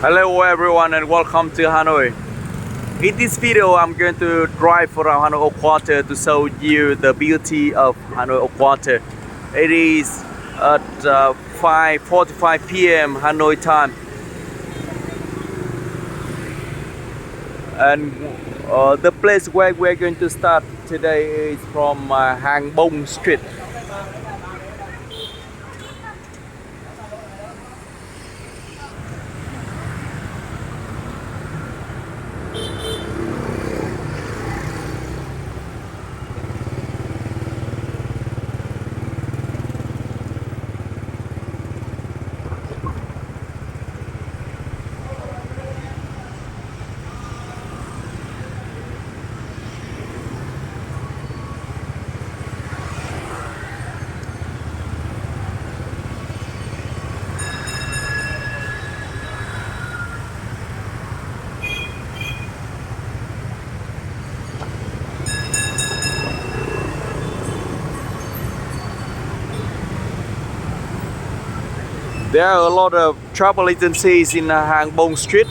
Hello everyone and welcome to Hanoi. In this video I'm going to drive around Hanoi Old Quarter to show you the beauty of Hanoi Old Quarter. It is at 5:45 p.m. Hanoi time. And the place where we're going to start today is from Hang Bông Street. There are a lot of travel agencies in Hang Bông Street.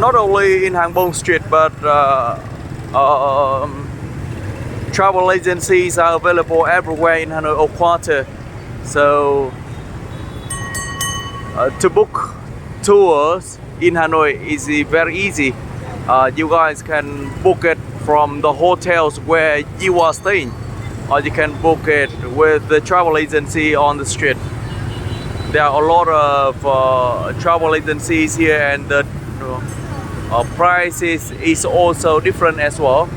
Not only in Hang Bông Street, but travel agencies are available everywhere in Hanoi Old Quarter. So to book tours in Hanoi is very easy. You guys can book it from the hotels where you are staying, or you can book it with the travel agency on the street. There are a lot of travel agencies here, and the price is also different as well.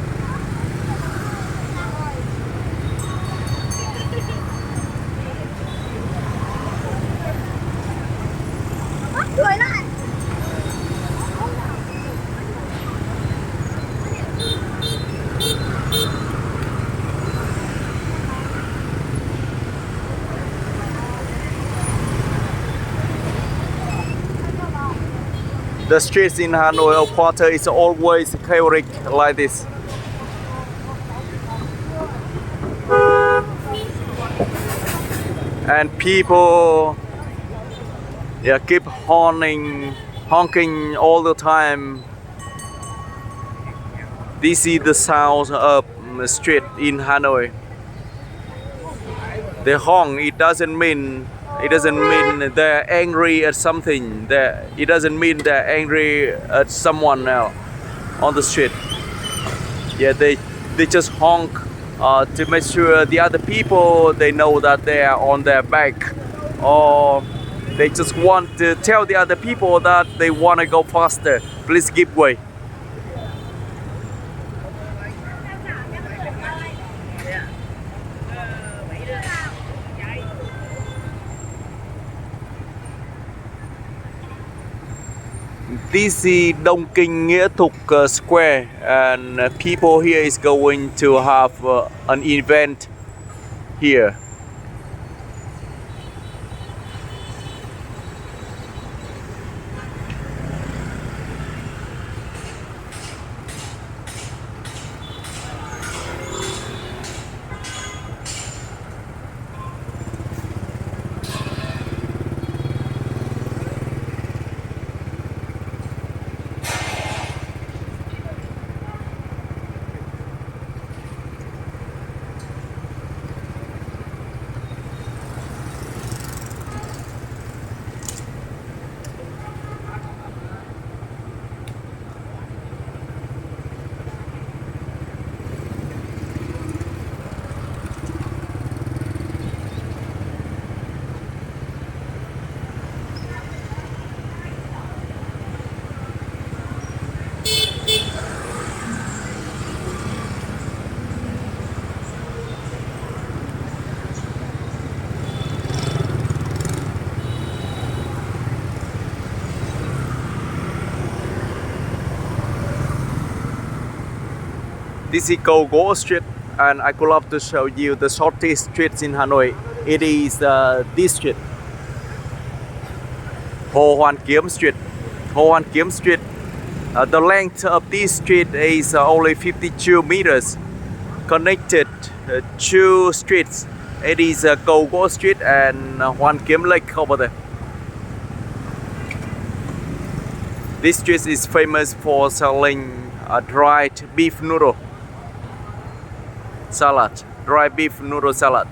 The streets in Hanoi Old Quarter is always chaotic like this. And people keep honking all the time. This is the sound of the street in Hanoi. They honk, it doesn't mean they're angry at something. It doesn't mean they're angry at someone else on the street. Yeah, they just honk to make sure the other people, they know that they are on their back, or they just want to tell the other people that they want to go faster. Please give way. This is Đông Kinh Nghĩa Thục Square, and people here is going to have an event here. This is Cầu Gỗ Street, and I would love to show you the shortest streets in Hanoi. It is this street, Hồ Hoàn Kiếm Street. Hồ Hoàn Kiếm Street. The length of this street is only 52 meters, connected two streets It is Cầu Gỗ Street and Hoàn Kiếm Lake over there. This street is famous for selling dried beef noodle salad, dry beef noodle salad.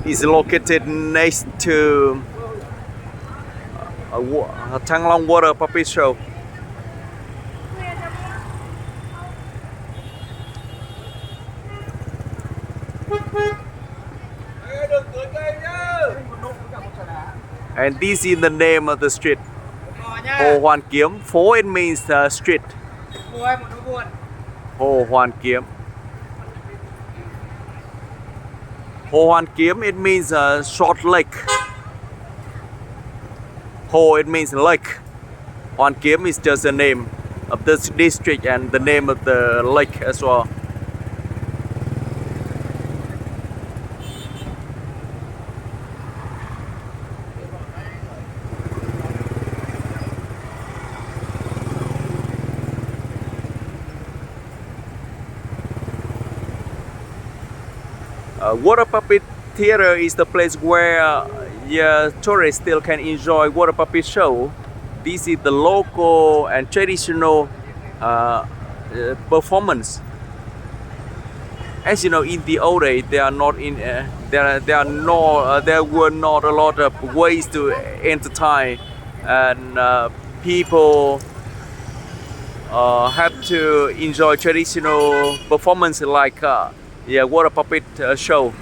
Is located next to Thăng Water Puppet Show. And this is the name of the street. Hồ Hoàn Kiếm. Phố it means street. Hồ Hoàn Kiếm. Hồ Hoàn Kiếm it means short lake. Hồ it means lake. Hoàn Kiếm is just the name of this district and the name of the lake as well. Water puppet theater is the place where tourists still can enjoy water puppet show. This is the local and traditional performance. As you know, in the old days, there were not a lot of ways to entertain, and people have to enjoy traditional performance like water puppet show.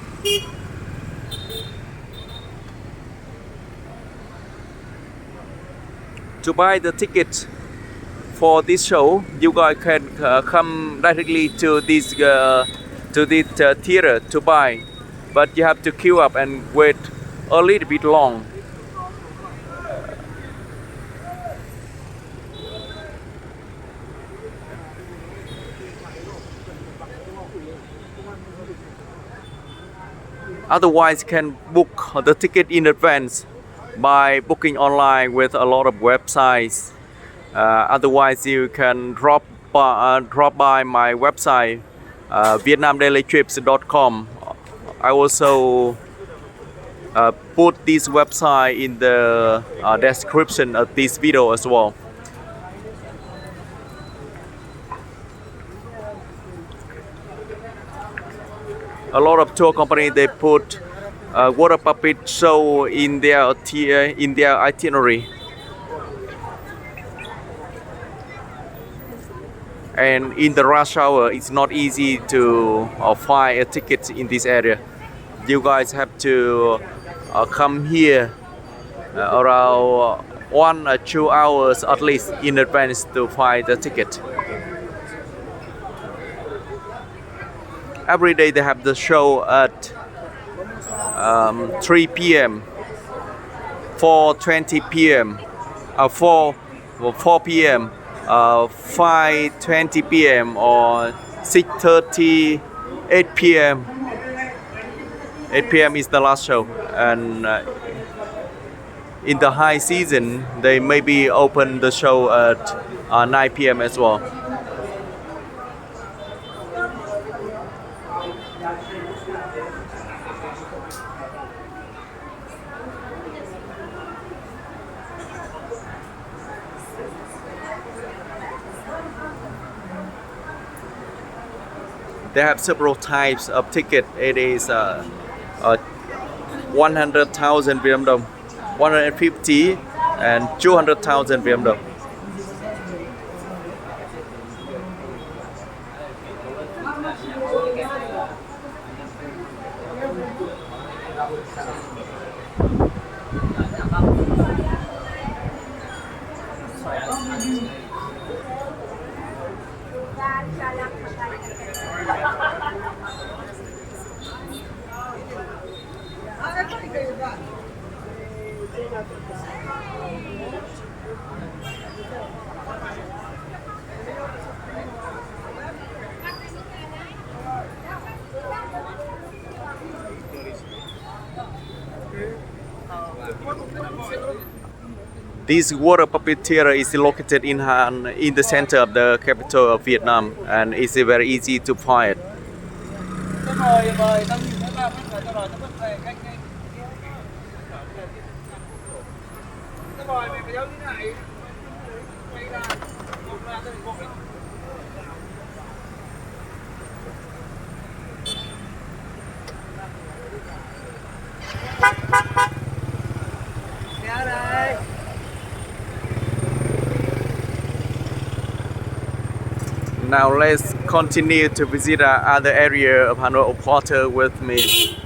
To buy the ticket for this show, you guys can come directly to this theater to buy, but you have to queue up and wait a little bit long. Otherwise, you can book the ticket in advance by booking online with a lot of websites. Otherwise, you can drop by my website, vietnamdailytrips.com. I also put this website in the description of this video as well. A lot of tour companies, they put water puppet show in their itinerary, and in the rush hour it's not easy to find a ticket in this area. You guys have to come here around 1 or 2 hours at least in advance to find the ticket. Every day they have the show at 3 p.m., 4:20 p.m., 4 p.m., 5:20 p.m. or 6:30, 8 p.m. 8 p.m. is the last show, and in the high season they maybe open the show at 9 p.m. as well. They have several types of ticket. It is 100,000 Vietnam dong, 150 and 200,000 Vietnam dong. This water puppet theater is located in in the center of the capital of Vietnam, and it's very easy to find. Now let's continue to visit other area of Hanoi Old Quarter with me.